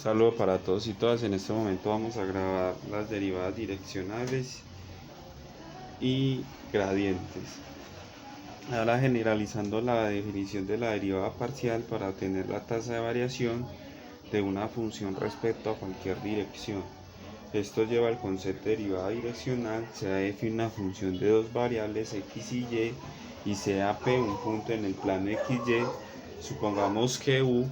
Saludo para todos y todas. En este momento vamos a grabar las derivadas direccionales y gradientes. Ahora generalizando la definición de la derivada parcial para obtener la tasa de variación de una función respecto a cualquier dirección. Esto lleva al concepto de derivada direccional. Se define una función de dos variables x y sea P un punto en el plano XY. Supongamos que U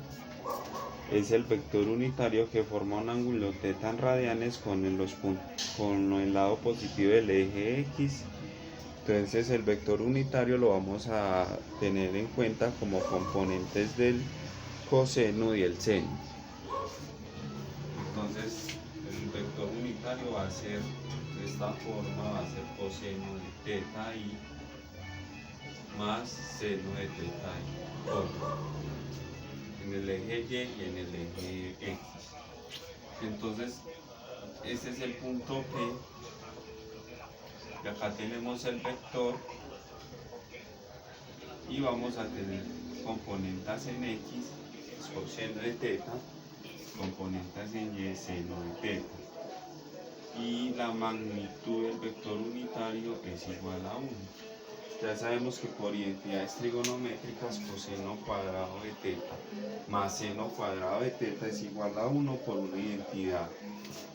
es el vector unitario que forma un ángulo θ en radianes con el lado positivo del eje X. Entonces el vector unitario lo vamos a tener en cuenta como componentes del coseno y el seno. Entonces el vector unitario va a ser de esta forma, va a ser coseno de θi más seno de θi, todo en el eje Y y en el eje X. Entonces este es el punto P y acá tenemos el vector y vamos a tener componentes en X, coseno de θ, componentes en Y, seno de θ, y la magnitud del vector unitario es igual a 1. Ya sabemos que por identidades trigonométricas coseno cuadrado de θ más seno cuadrado de θ es igual a 1 por una identidad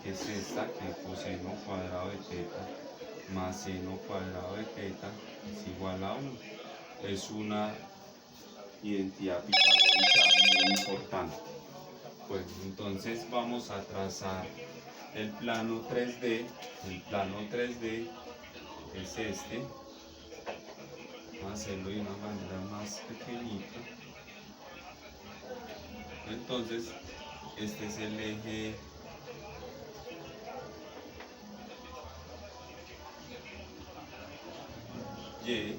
que es esta, que coseno cuadrado de θ más seno cuadrado de θ es igual a 1. Es una identidad pitagórica muy importante. Bueno, entonces vamos a trazar el plano 3D. El plano 3D es este. Vamos a hacerlo de una manera más pequeñita. Entonces, este es el eje Y,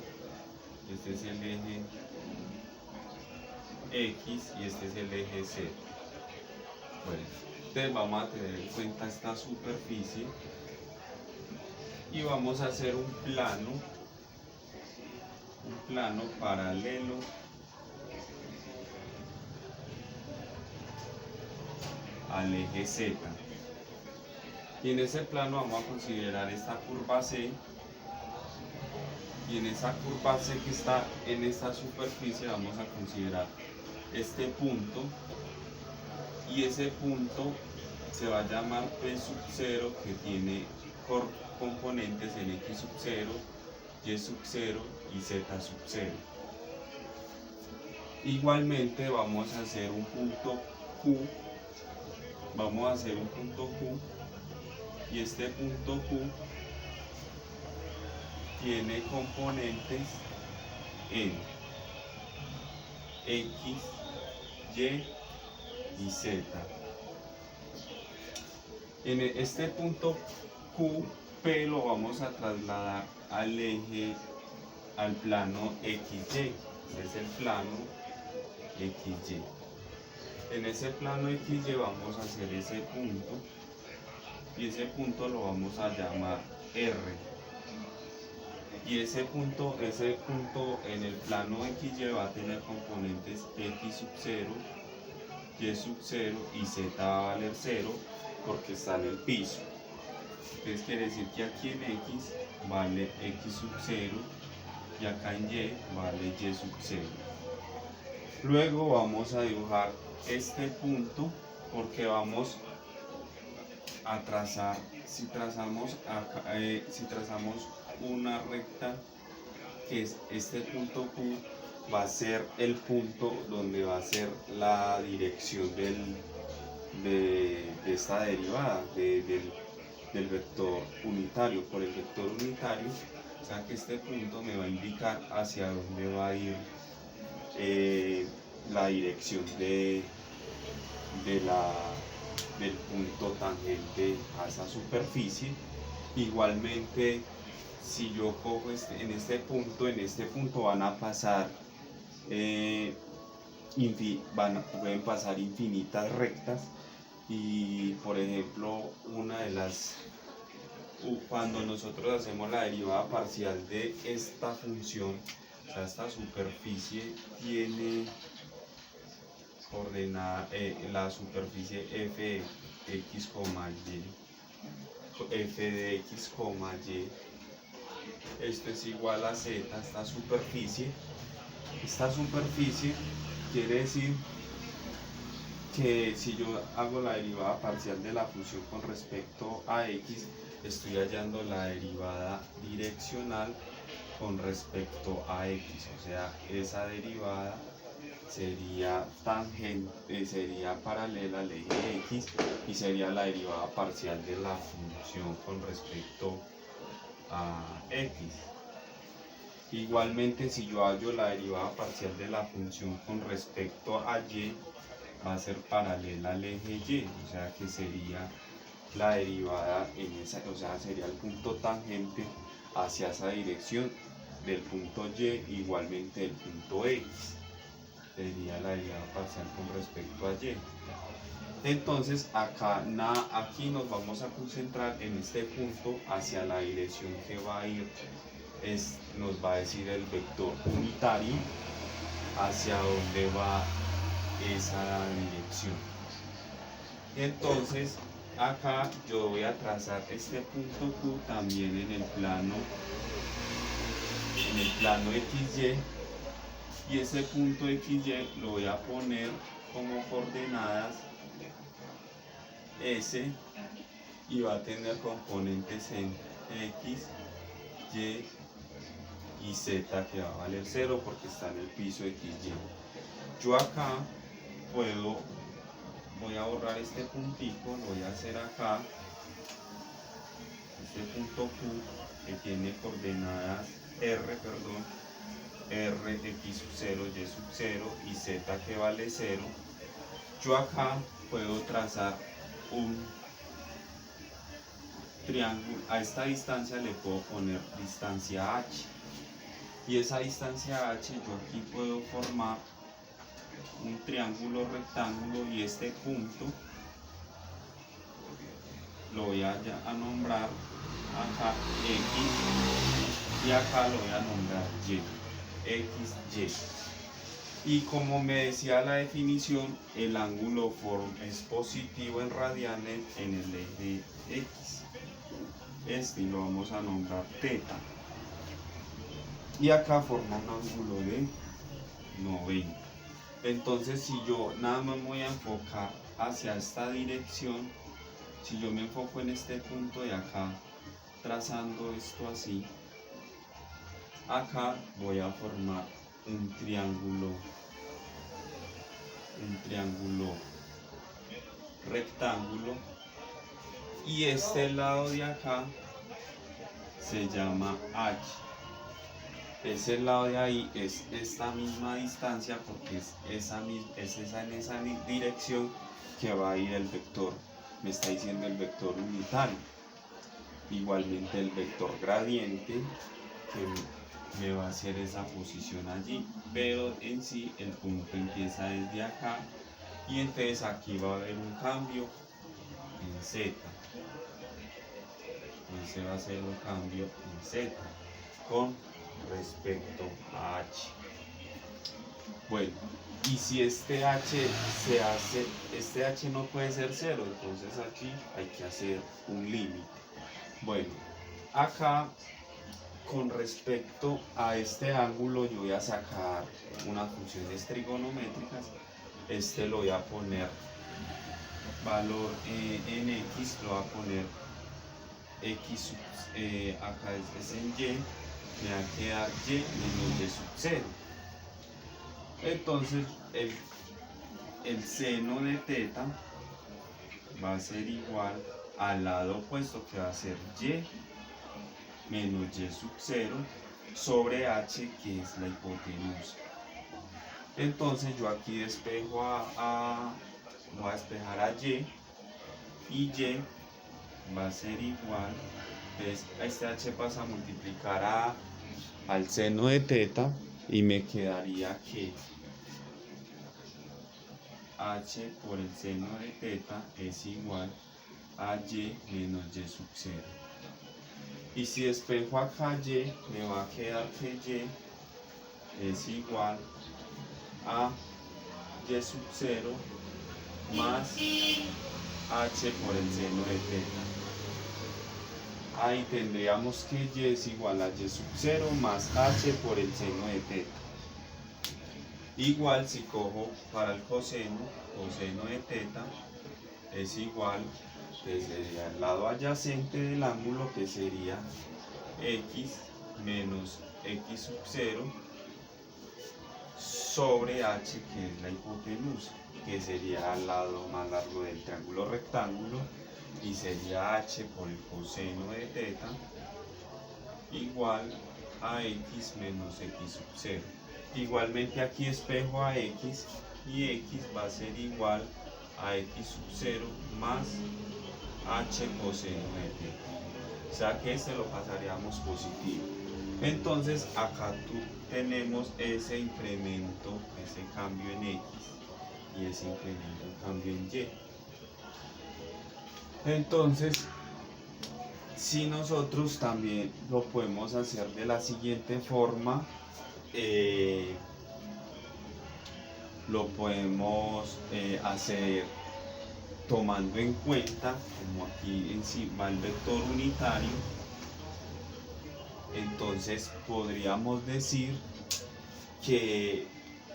este es el eje X y este es el eje Z. Bueno, entonces vamos a tener en cuenta esta superficie y vamos a hacer un plano paralelo al eje Z. Y en ese plano vamos a considerar esta curva C, y en esa curva C que está en esta superficie vamos a considerar este punto, y ese punto se va a llamar P sub 0, que tiene componentes en X sub 0, Y sub 0 y Z sub 0. Igualmente vamos a hacer un punto Q, y este punto Q tiene componentes en X, Y y Z. En este punto Q, P lo vamos a trasladar al plano XY. Este es el plano XY. En ese plano XY vamos a hacer ese punto, y ese punto lo vamos a llamar R. Y ese punto en el plano XY va a tener componentes X sub 0, Y sub 0 y Z va a valer 0 porque está en el piso. Entonces quiere decir que aquí en X vale X sub 0 y acá en Y vale Y sub 0. Luego vamos a dibujar este punto porque vamos a trazar, si trazamos una recta, que es este punto Q, va a ser el punto donde va a ser la dirección de esta derivada del vector unitario. Por el vector unitario, o sea que este punto me va a indicar hacia dónde va a ir la dirección del punto tangente a esa superficie. Igualmente, si yo cojo en este punto van a pasar pueden pasar infinitas rectas, y por ejemplo cuando nosotros hacemos la derivada parcial de esta función, o sea, esta superficie tiene la superficie f de x, y, f de x, y, esto es igual a z, esta superficie. Esta superficie quiere decir que si yo hago la derivada parcial de la función con respecto a x, estoy hallando la derivada direccional con respecto a x, o sea, esa derivada sería tangente, sería paralela al eje x y sería la derivada parcial de la función con respecto a x. Igualmente, si yo hallo la derivada parcial de la función con respecto a y, va a ser paralela al eje y, o sea que sería la derivada en esa, o sea, sería el punto tangente hacia esa dirección del punto y, igualmente del punto x, sería la derivada parcial con respecto a y. Entonces aquí nos vamos a concentrar en este punto hacia la dirección que va a ir, nos va a decir el vector unitario hacia dónde va esa dirección. Entonces acá yo voy a trazar este punto Q también en el plano XY, y ese punto XY lo voy a poner como coordenadas S, y va a tener componentes en X, Y y Z, que va a valer 0 porque está en el piso XY. Yo acá voy a borrar este puntico, lo voy a hacer acá, este punto Q que tiene coordenadas R, X sub 0, Y sub 0 y Z que vale 0. Yo acá puedo trazar un triángulo. A esta distancia le puedo poner distancia H, y esa distancia H yo aquí puedo formar un triángulo rectángulo, y este punto lo voy a nombrar acá X, y acá lo voy a nombrar Y, XY. Y como me decía la definición, el ángulo es positivo en radianes en el eje X. Este lo vamos a nombrar teta. Y acá forma un ángulo de 90. Entonces, si yo nada más voy a enfocar hacia esta dirección, si yo me enfoco en este punto de acá, trazando esto así, acá voy a formar un triángulo rectángulo, y este lado de acá se llama H. Ese lado de ahí es esta misma distancia, porque es en esa dirección que va a ir el vector, me está diciendo el vector unitario. Igualmente el vector gradiente, que me va a hacer esa posición allí, pero en sí el punto empieza desde acá, y entonces aquí va a haber un cambio en Z. Ese va a ser un cambio en Z con respecto a H. Bueno, y si este H este H no puede ser 0, entonces aquí hay que hacer un límite. Bueno, acá con respecto a este ángulo yo voy a sacar unas funciones trigonométricas. Este lo voy a poner valor en X, lo voy a poner X, acá es en Y, me va a quedar Y menos Y sub 0. Entonces el seno de teta va a ser igual al lado opuesto, que va a ser Y menos Y sub 0 sobre H, que es la hipotenusa. Entonces yo aquí despejo voy a despejar a Y, y Y va a ser igual, entonces este H pasa a multiplicar al seno de teta, y me quedaría que H por el seno de teta es igual a Y menos Y sub 0. Y si despejo acá Y, me va a quedar que Y es igual a y sub 0 más h por el seno de teta. Ahí tendríamos que y es igual a y sub 0 más h por el seno de teta. Igual si cojo para el coseno de teta es igual, que sería el lado adyacente del ángulo, que sería x menos x sub 0 sobre h, que es la hipotenusa, que sería el lado más largo del triángulo rectángulo, y sería h por el coseno de teta igual a x menos x sub 0. Igualmente aquí espejo a x, y x va a ser igual a x sub 0 más h coseno de teta. O sea que este lo pasaríamos positivo. Entonces acá tenemos ese incremento, ese cambio en x, y ese incremento en cambio en y. Entonces, si nosotros también lo podemos hacer de la siguiente forma, lo podemos hacer tomando en cuenta, como aquí encima el vector unitario. Entonces podríamos decir que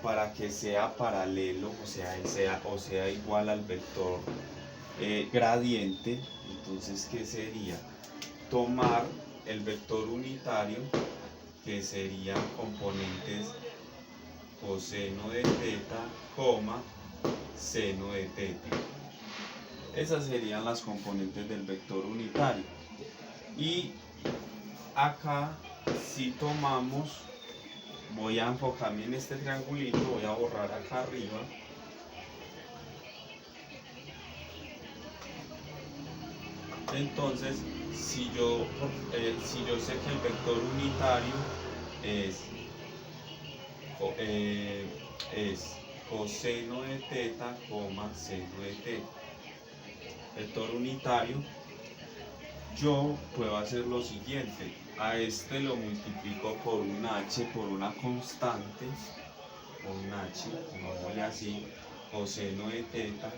para que sea paralelo, o sea igual al vector gradiente, entonces ¿qué sería? Tomar el vector unitario, que serían componentes coseno de teta, seno de teta. Esas serían las componentes del vector unitario. Y acá, si tomamos, voy a enfocarme en este triangulito, voy a borrar acá arriba. Entonces, si yo sé que el vector unitario es coseno de teta, seno de teta, vector unitario, yo puedo hacer lo siguiente: a este lo multiplico por un h, por una constante, por un h, pongámosle así, coseno de teta,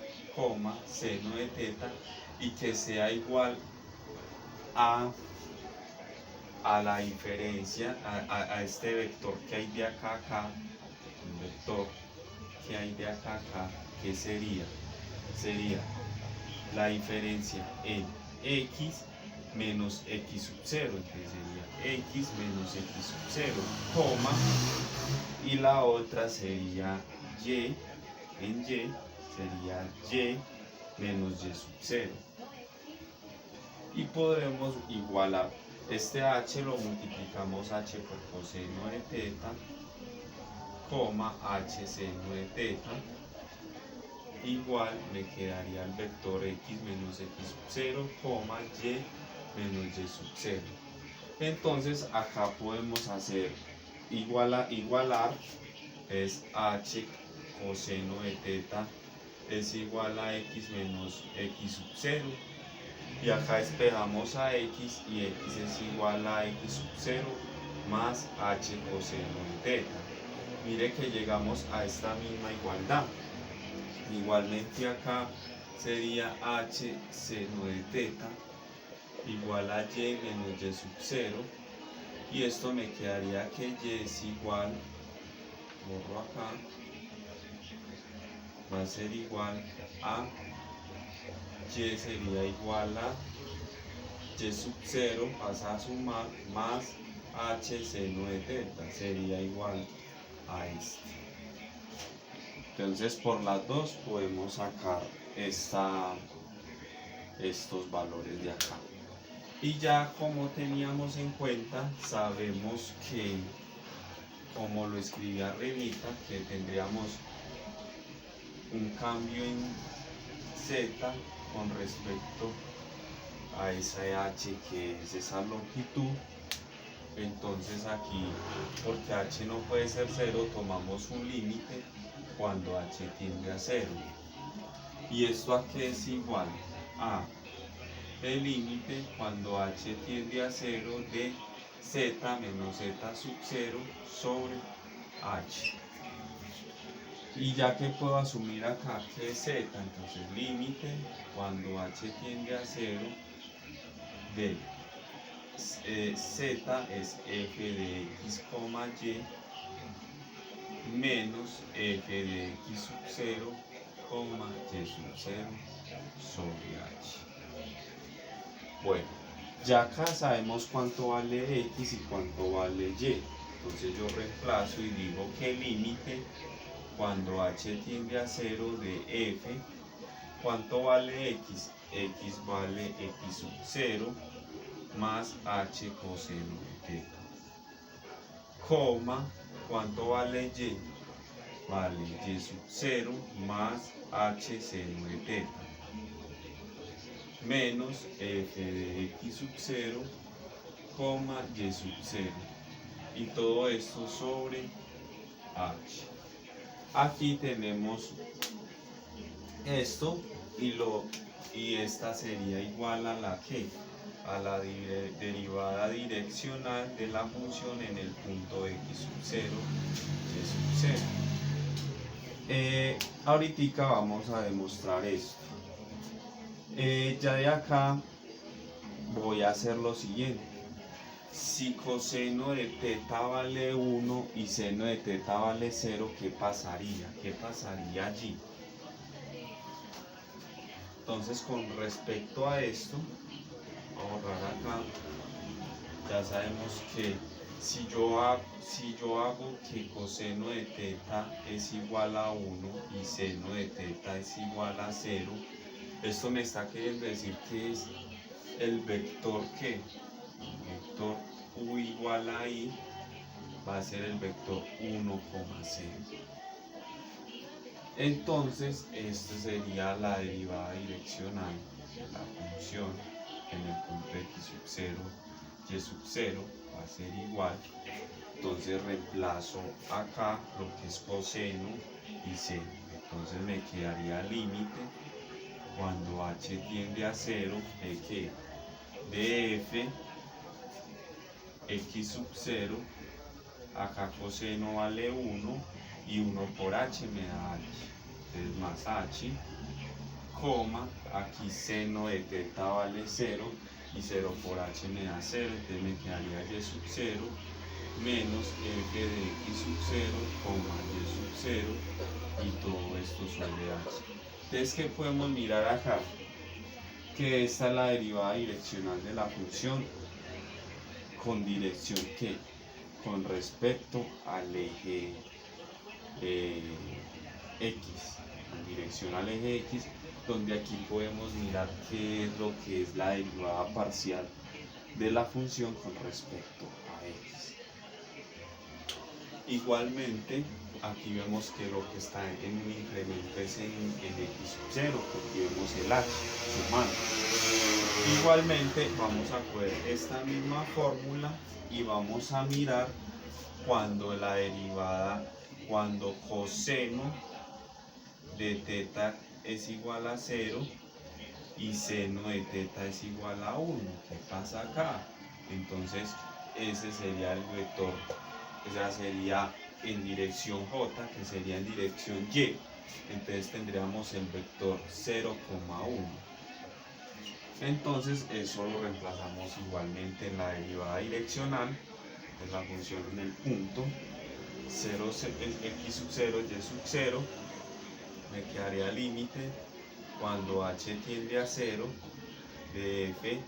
seno de teta, y que sea igual a la diferencia, a este vector que hay de acá a acá, un vector que hay de acá a acá, que sería la diferencia en x menos x sub 0, entonces sería x menos x sub 0, y la otra sería y, en y sería y menos y sub 0. Y podremos igualar este h, lo multiplicamos h por coseno de teta, h seno de teta, igual me quedaría el vector x menos x sub 0, y menos y sub 0. Entonces acá podemos hacer igualar, es h coseno de teta es igual a x menos x sub 0, y acá despejamos a x, y x es igual a x sub 0 más h coseno de teta. Mire que llegamos a esta misma igualdad. Igualmente acá sería h seno de teta igual a y menos y sub 0, y esto me quedaría que y es igual, borro acá, va a ser igual a y sería igual a y sub 0, pasa a sumar, más h seno de teta, sería igual a este. Entonces por las dos podemos sacar estos valores de acá. Y ya como teníamos en cuenta, sabemos que, como lo escribí arribita, que tendríamos un cambio en z con respecto a esa h, que es esa longitud. Entonces aquí, porque h no puede ser 0, tomamos un límite cuando h tiende a 0. ¿Y esto a qué es igual? A el límite cuando h tiende a 0 de z menos z sub 0 sobre h. Y ya que puedo asumir acá que es z, entonces límite cuando h tiende a 0 de z es f de x, y menos f de x sub 0, y sub 0 sobre h. Bueno, ya acá sabemos cuánto vale x y cuánto vale y. Entonces yo reemplazo y digo que el límite cuando h tiende a 0 de f, ¿cuánto vale x? X vale x sub 0 más h coseno de teta. Coma, ¿cuánto vale y? Vale y sub 0 más h seno de teta. Menos f de x sub 0, y sub 0. Y todo esto sobre h. Aquí tenemos esto y esta sería igual a la que a la derivada direccional de la función en el punto x sub 0, y sub 0. Ahorita vamos a demostrar esto. Ya de acá voy a hacer lo siguiente. Si coseno de teta vale 1 y seno de teta vale 0, ¿qué pasaría? ¿Qué pasaría allí? Entonces, con respecto a esto, vamos a borrar acá. Ya sabemos que si yo hago que coseno de teta es igual a 1 y seno de teta es igual a 0, esto me está queriendo decir que es el vector que el vector u igual a i va a ser el vector 1,0. Entonces, esta sería la derivada direccional de la función en el punto x sub 0, y sub 0 va a ser igual. Entonces reemplazo acá lo que es coseno y seno. Entonces me quedaría límite cuando h tiende a 0 de que de f x sub 0, acá coseno vale 1 y 1 por h me da h, entonces más h, coma, aquí seno de teta vale 0 y 0 por h me da 0, entonces me quedaría y sub 0 menos f de x sub 0, y sub 0 y todo esto sobre h. Entonces, ¿qué podemos mirar acá? Que esta es la derivada direccional de la función con dirección que con respecto al eje x, en dirección al eje x, donde aquí podemos mirar qué es lo que es la derivada parcial de la función con respecto a x. Igualmente, aquí vemos que lo que está en un incremento es en x sub 0, porque vemos el h sumando. Igualmente, vamos a coger esta misma fórmula y vamos a mirar cuando la derivada, cuando coseno de teta es igual a 0 y seno de teta es igual a 1. ¿Qué pasa acá? Entonces, ese sería el vector, o sea, sería en dirección j, que sería en dirección y. Entonces tendríamos el vector 0,1. Entonces eso lo reemplazamos igualmente en la derivada direccional de la función en el punto 0, x sub 0, y sub 0. Me quedaría límite cuando h tiende a 0 de f.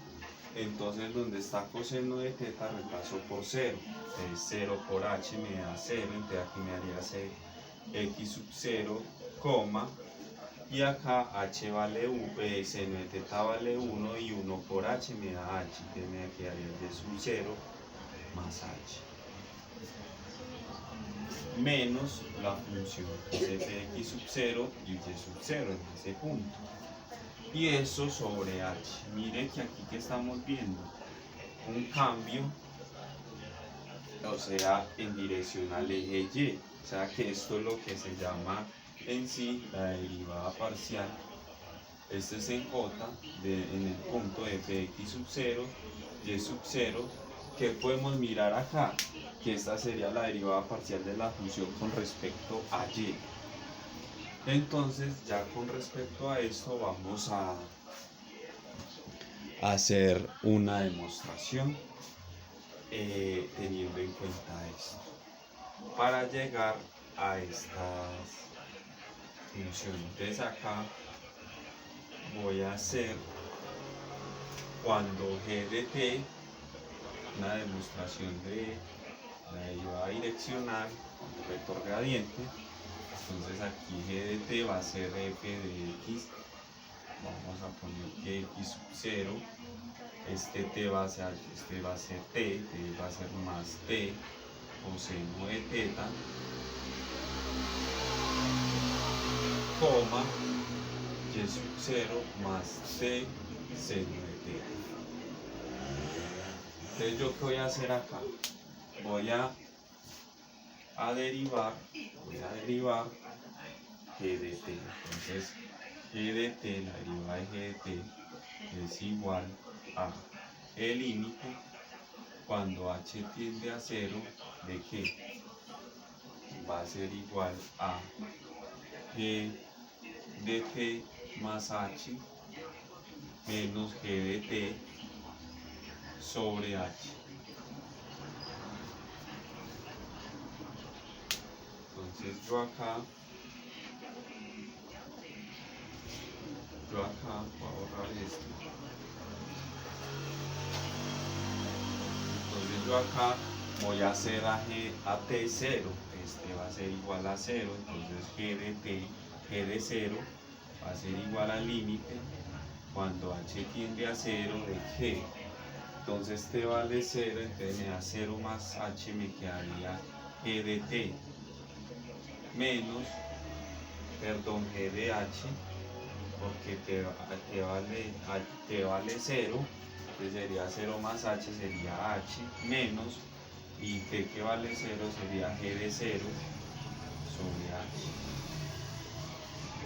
Entonces donde está coseno de teta reemplazo por 0. Entonces 0 por h me da 0, entonces aquí me daría x sub 0, y acá h vale 1, seno de teta vale 1 y 1 por h me da h, entonces me quedaría y sub 0 más h. Menos la función que es f de x sub 0 y y sub 0 en ese punto. Y eso sobre h. Mire que aquí que estamos viendo un cambio, o sea, en dirección al eje y. O sea que esto es lo que se llama en sí la derivada parcial. Este es en j, en el punto f de x sub 0, y sub 0. ¿Qué podemos mirar acá? Que esta sería la derivada parcial de la función con respecto a y. Entonces, ya con respecto a esto, vamos a hacer una demostración teniendo en cuenta esto para llegar a estas funciones. Entonces acá voy a hacer cuando g de t, una demostración de la derivada direccional con el vector gradiente. Entonces aquí g de t va a ser f de x, vamos a poner que x sub 0, este t va a ser, t va a ser más t coseno de teta, coma, y sub 0 más t seno de teta. Entonces yo qué voy a hacer acá, voy a derivar g de t. Entonces g de t, la derivada de g de t es igual a el límite cuando h tiende a 0 de que va a ser igual a g de t más h menos g de t sobre h. Entonces yo acá voy a borrar esto. Entonces yo acá voy a hacer a t 0, este va a ser igual a 0, entonces g de 0 va a ser igual al límite cuando h tiende a 0 de g. Entonces t vale 0, entonces me da 0 más h, me quedaría g de t menos, g de h, porque t vale 0, entonces sería 0 más h, sería h, menos, y t que vale 0 sería g de 0 sobre h.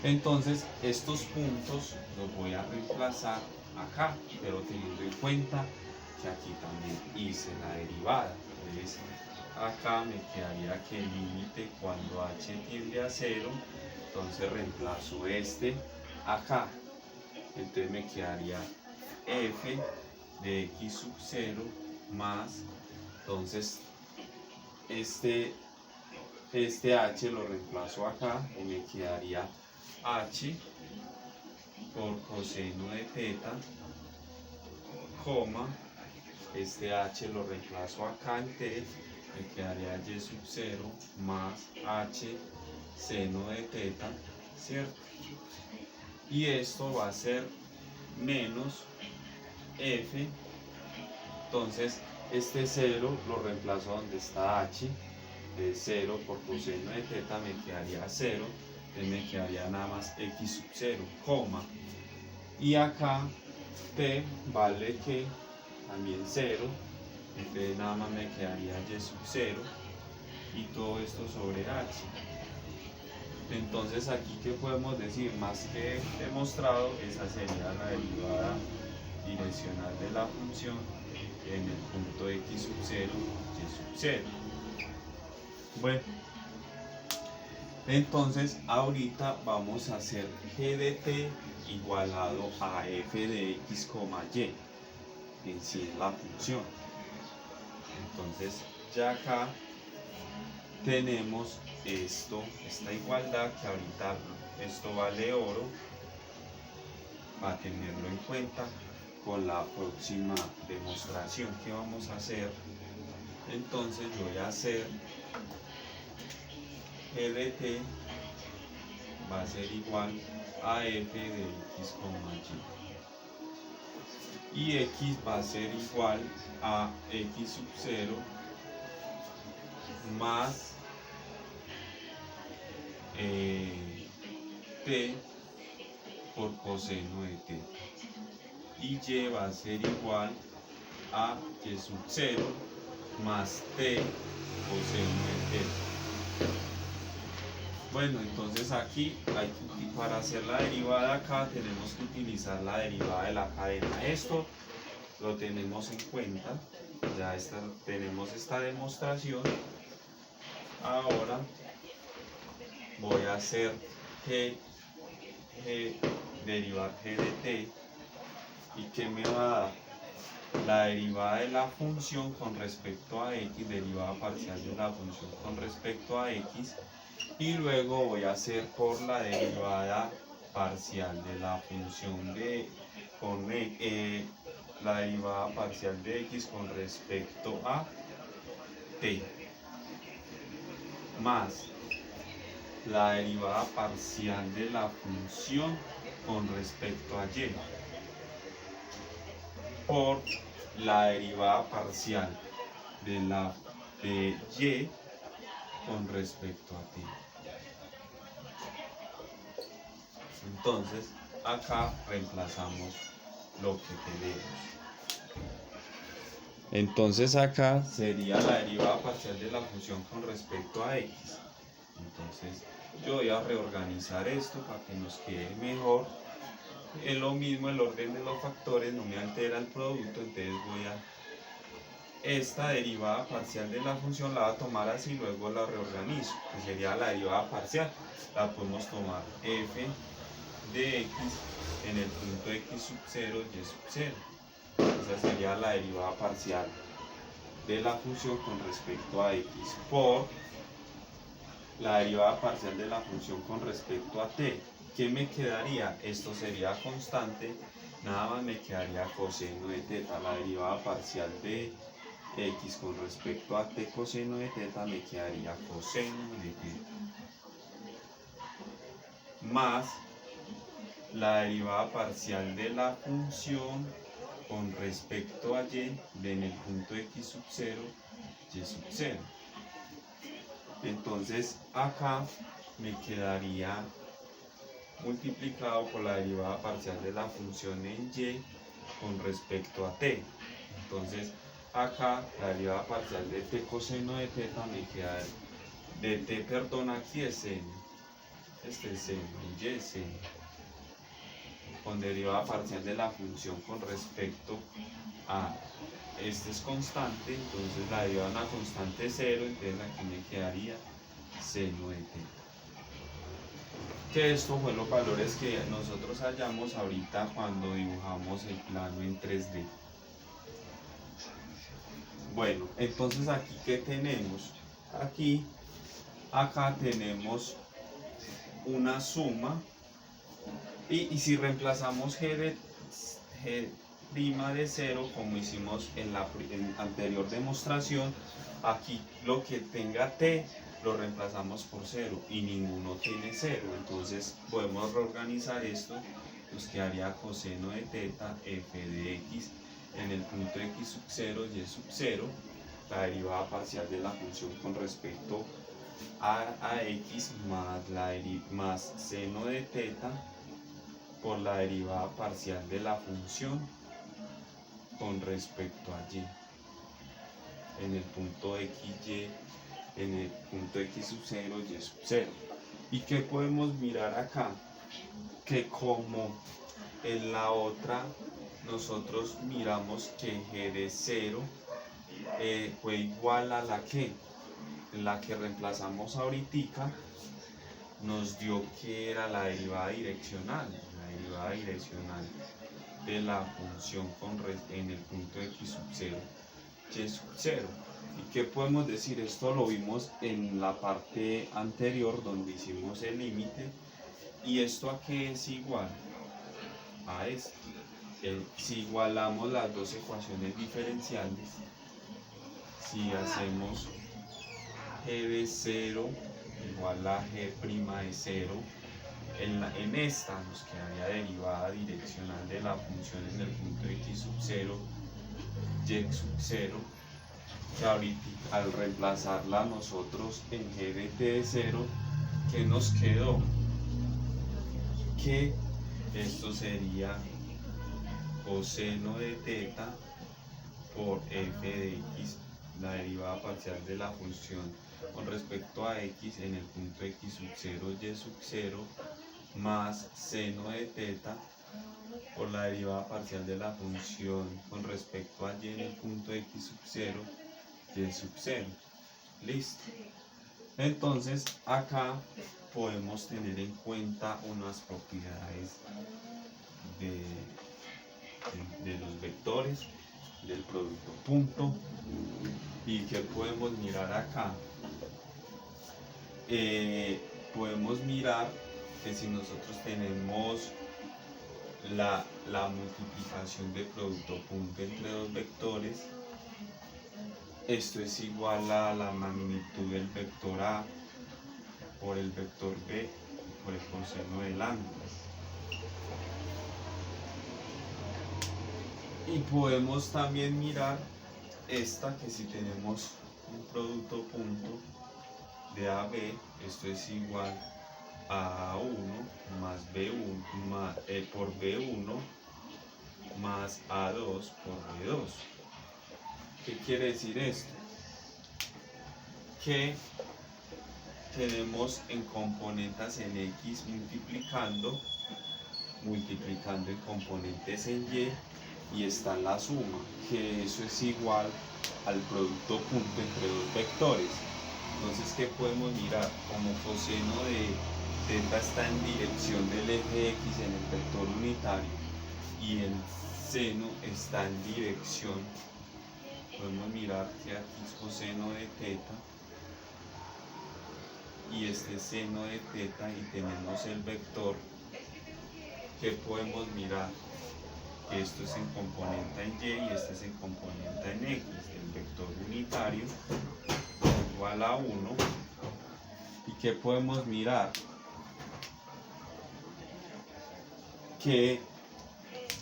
Entonces estos puntos los voy a reemplazar acá, pero teniendo en cuenta que aquí también hice la derivada. Entonces acá me quedaría que el límite cuando h tiende a 0, entonces reemplazo este acá, entonces me quedaría f de x sub 0 más, entonces este h lo reemplazo acá y me quedaría h por coseno de teta, coma, este h lo reemplazo acá en t, me quedaría y sub 0 más h seno de teta, ¿cierto? Y esto va a ser menos f, entonces este 0 lo reemplazo donde está h, de 0 por coseno de teta me quedaría 0, entonces me quedaría nada más x sub 0, coma, y acá t vale que también 0, entonces nada más me quedaría y sub 0 y todo esto sobre h. Entonces aquí que podemos decir, más que demostrado, esa sería la derivada direccional de la función en el punto x sub 0, y sub 0. Bueno, entonces ahorita vamos a hacer g de t igualado a f de x, y en sí es la función. Entonces ya acá tenemos esta igualdad, que ahorita esto vale oro, para tenerlo en cuenta con la próxima demostración que vamos a hacer. Entonces yo voy a hacer g de t va a ser igual a f de x, y x va a ser igual a x sub 0 más t por coseno de t, y y va a ser igual a y sub 0 más t coseno de t. Bueno, entonces aquí para hacer la derivada acá tenemos que utilizar la derivada de la cadena. Esto lo tenemos en cuenta, ya tenemos esta demostración. Ahora voy a hacer derivar g de t, y que me va a dar la derivada de la función con respecto a x, derivada parcial de la función con respecto a x, y luego voy a hacer por la derivada parcial de la función de la derivada parcial de x con respecto a t, más la derivada parcial de la función con respecto a y, por la derivada parcial de y con respecto a t. Entonces acá reemplazamos lo que tenemos. Entonces acá sería la derivada parcial de la función con respecto a x. Entonces yo voy a reorganizar esto para que nos quede mejor. Es lo mismo, el orden de los factores no me altera el producto, entonces voy a esta derivada parcial de la función la voy a tomar así, luego la reorganizo, que sería la derivada parcial. La podemos tomar f de x en el punto x sub 0, y sub 0. Esa sería la derivada parcial de la función con respecto a x por la derivada parcial de la función con respecto a t. ¿Qué me quedaría? Esto sería constante, nada más me quedaría coseno de teta. La derivada parcial de x con respecto a t coseno de teta me quedaría coseno de teta, más la derivada parcial de la función con respecto a y en el punto x sub 0, y sub 0. Entonces acá me quedaría multiplicado por la derivada parcial de la función en y con respecto a t. Entonces acá la derivada parcial de t coseno de teta me queda de t, perdón, aquí es seno, este es seno, y es seno, con derivada parcial de la función con respecto a este es constante, entonces la derivada de una constante es 0, entonces aquí me quedaría seno de teta. Que esto fue los valores que nosotros hallamos ahorita cuando dibujamos el plano en 3D. Bueno, entonces aquí ¿qué tenemos? Acá tenemos una suma, y si reemplazamos g' de 0 como hicimos en la anterior demostración, aquí lo que tenga t lo reemplazamos por 0 y ninguno tiene 0, entonces podemos reorganizar esto, nos quedaría coseno de teta f de x en el punto x sub 0, y sub 0, la derivada parcial de la función con respecto a x más seno de teta por la derivada parcial de la función con respecto a y en el punto xy, en el punto x sub 0, y sub 0. ¿Y qué podemos mirar acá? Que como en la otra nosotros miramos que g de 0 fue igual a la que reemplazamos ahorita, nos dio que era la derivada direccional de la función en el punto x sub 0, y sub 0. ¿Y qué podemos decir? Esto lo vimos en la parte anterior donde hicimos el límite. ¿Y esto a qué es igual? A esto. Si igualamos las dos ecuaciones diferenciales, si hacemos g de 0 igual a g' de 0, en esta nos quedaría derivada direccional de la función en el punto x sub 0, y sub 0, que ahorita al reemplazarla nosotros en g de t de 0, ¿qué nos quedó? Que esto sería coseno de teta por f de x, la derivada parcial de la función con respecto a x en el punto x sub 0, y sub 0, más seno de teta por la derivada parcial de la función con respecto a y en el punto x sub 0, y sub 0. Listo. Entonces acá podemos tener en cuenta unas propiedades de los vectores, del producto punto, y que podemos mirar acá. Podemos mirar que si nosotros tenemos la multiplicación de producto punto entre dos vectores, esto es igual a la magnitud del vector A por el vector B por el coseno del ángulo. Y podemos también mirar esta, que si tenemos un producto punto de AB, esto es igual a A1 más B1 por B1 más A2 por B2. ¿Qué quiere decir esto? Que tenemos en componentes en X multiplicando en componentes en Y está la suma, que eso es igual al producto punto entre dos vectores. Entonces, ¿qué podemos mirar? Como coseno de teta está en dirección del eje X en el vector unitario y el seno está en dirección, podemos mirar que aquí es coseno de teta y este seno de teta, y tenemos el vector. ¿Qué podemos mirar? Que esto es en componente en Y y este es en componente en X. El vector unitario igual a 1. ¿Y qué podemos mirar? Que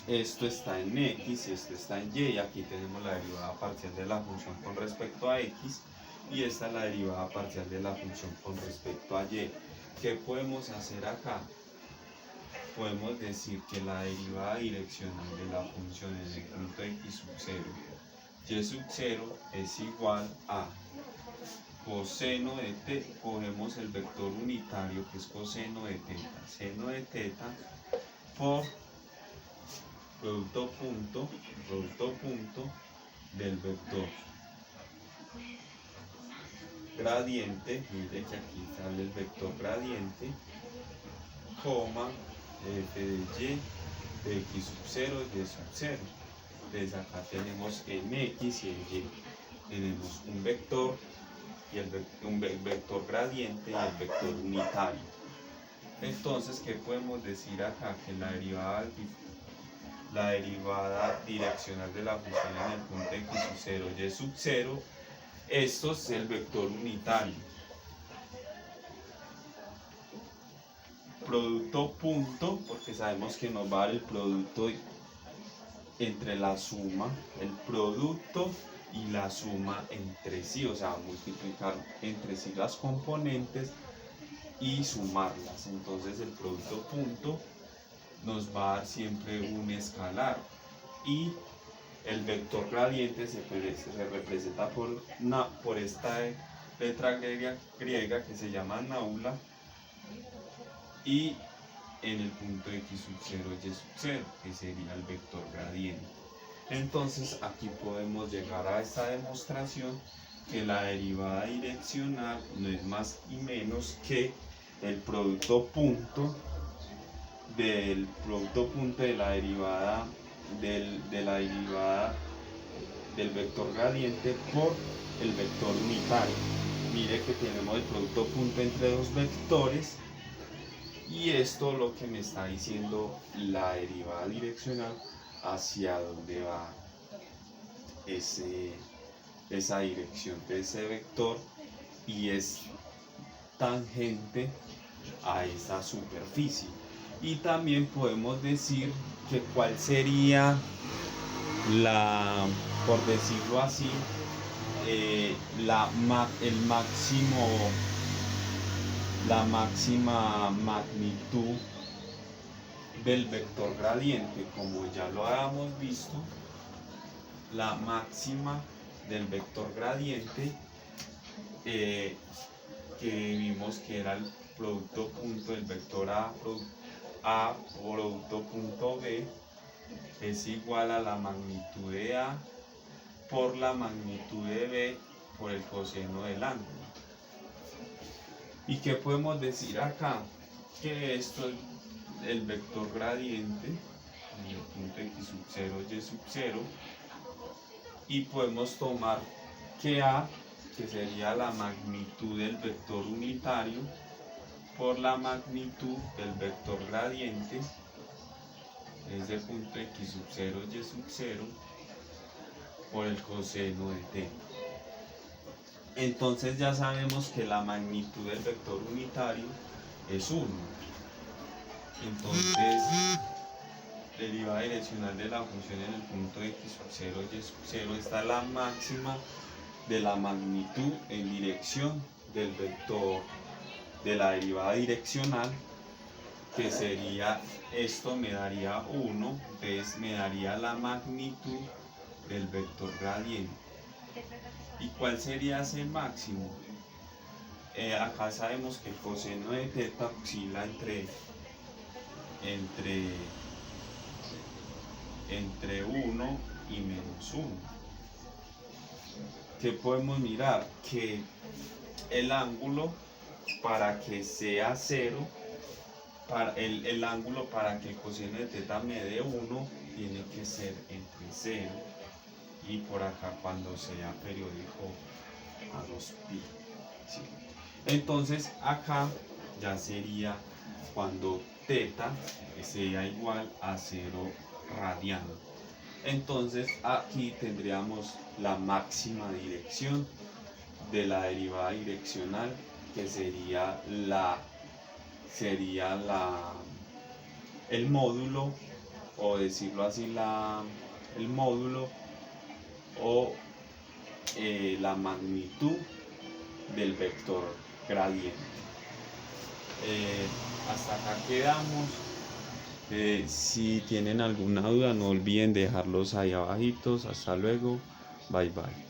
esto está en X y esto está en Y, y aquí tenemos la derivada parcial de la función con respecto a X, y esta es la derivada parcial de la función con respecto a Y. ¿Qué podemos hacer acá? Podemos decir que la derivada direccional de la función en el punto X sub 0, Y sub 0 es igual a coseno de teta, cogemos el vector unitario que es coseno de teta, seno de teta por producto punto del vector gradiente, mire que aquí sale el vector gradiente, coma f de y de x sub 0 y sub 0. Desde acá tenemos en x y en y tenemos un vector y un vector gradiente y el vector unitario. Entonces, ¿qué podemos decir acá? Que la derivada direccional de la función en el punto x sub 0 y sub 0, esto es el vector unitario. Producto punto, porque sabemos que nos va a dar el producto entre la suma, el producto y la suma entre sí, o sea, multiplicar entre sí las componentes y sumarlas. Entonces el producto punto nos va a dar siempre un escalar, y el vector gradiente se representa por esta letra griega que se llama naula, y en el punto x sub 0 y sub 0, que sería el vector gradiente. Entonces aquí podemos llegar a esta demostración que la derivada direccional no es más y menos que el producto punto de la derivada del vector gradiente por el vector unitario. Mire que tenemos el producto punto entre dos vectores, y esto lo que me está diciendo la derivada direccional hacia dónde va esa dirección de ese vector, y es tangente a esa superficie. Y también podemos decir que cuál sería por decirlo así, la máxima magnitud del vector gradiente. Como ya lo habíamos visto, la máxima del vector gradiente, que vimos que era el producto punto del vector A producto punto B, es igual a la magnitud de A por la magnitud de B por el coseno del ángulo. ¿Y qué podemos decir acá? Que esto es el vector gradiente en el punto x sub 0, y sub 0, y podemos tomar que a, que sería la magnitud del vector unitario, por la magnitud del vector gradiente, es de punto x sub 0, y sub 0, por el coseno de t. Entonces ya sabemos que la magnitud del vector unitario es 1. Entonces, derivada direccional de la función en el punto x sub 0, y sub 0, está la máxima de la magnitud en dirección del vector de la derivada direccional, que sería, esto me daría 1, entonces me daría la magnitud del vector gradiente. ¿Y cuál sería ese máximo? Acá sabemos que el coseno de teta oscila entre 1 y menos 1. ¿Qué podemos mirar? Que el ángulo, para que sea 0, el ángulo para que el coseno de teta me dé 1, tiene que ser entre 0 y por acá cuando sea periódico a 2pi. ¿Sí? Entonces acá ya sería cuando teta sea igual a 0 radiano. Entonces aquí tendríamos la máxima dirección de la derivada direccional, que sería el módulo, o decirlo así, el módulo o la magnitud del vector gradiente. Hasta acá quedamos. Si tienen alguna duda, no olviden dejarlos ahí abajitos. Hasta luego. Bye bye.